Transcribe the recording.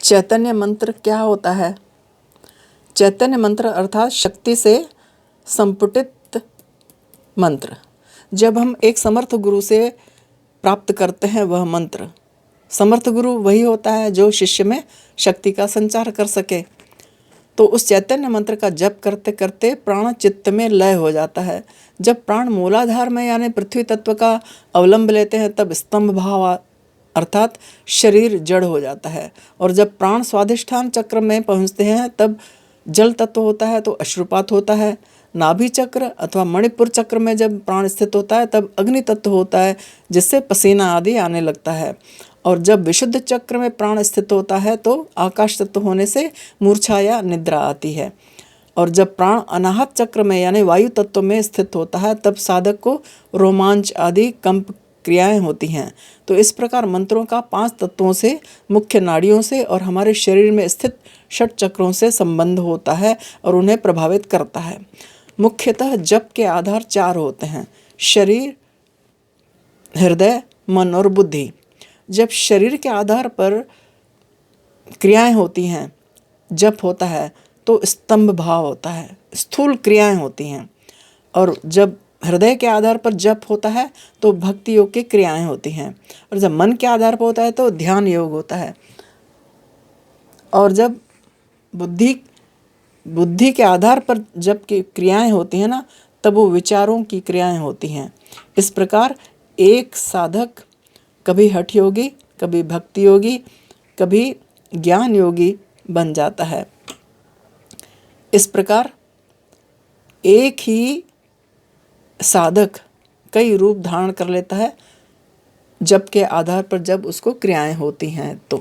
चैतन्य मंत्र क्या होता है? चैतन्य मंत्र अर्थात शक्ति से संपुटित मंत्र। जब हम एक समर्थ गुरु से प्राप्त करते हैं वह मंत्र, समर्थ गुरु वही होता है जो शिष्य में शक्ति का संचार कर सके। तो उस चैतन्य मंत्र का जप करते करते प्राण चित्त में लय हो जाता है। जब प्राण मूलाधार में यानी पृथ्वी तत्व का अवलंब लेते हैं तब स्तंभ भाव अर्थात शरीर जड़ हो जाता है। और जब प्राण स्वाधिष्ठान चक्र में पहुंचते हैं तब जल तत्व होता है तो अश्रुपात होता है। नाभि चक्र अथवा मणिपुर चक्र में जब प्राण स्थित होता है तब अग्नि तत्व होता है जिससे पसीना आदि आने लगता है। और जब विशुद्ध चक्र में प्राण स्थित होता है तो आकाश तत्व होने से मूर्छा या निद्रा आती है। और जब प्राण अनाहत चक्र में यानी वायु तत्व में स्थित होता है तब साधक को रोमांच आदि कंप क्रियाएं होती हैं। तो इस प्रकार मंत्रों का 5 तत्वों से, मुख्य नाड़ियों से और हमारे शरीर में स्थित 6 चक्रों से संबंध होता है और उन्हें प्रभावित करता है। मुख्यतः जप के आधार 4 होते हैं: शरीर, हृदय, मन और बुद्धि। जब शरीर के आधार पर क्रियाएं होती हैं, जप होता है तो स्तंभ भाव होता है, स्थूल क्रियाएं होती हैं। और जब हृदय के आधार पर जप होता है तो भक्ति योग की क्रियाएं होती हैं। और जब मन के आधार पर होता है तो ध्यान योग होता है। और जब बुद्धि के आधार पर जप की क्रियाएं होती हैं ना, तब वो विचारों की क्रियाएं होती हैं। इस प्रकार एक साधक कभी हठ योगी, कभी भक्ति योगी, कभी ज्ञान योगी बन जाता है। इस प्रकार एक ही साधक कई रूप धारण कर लेता है जप के आधार पर जब उसको क्रियाएं होती हैं तो।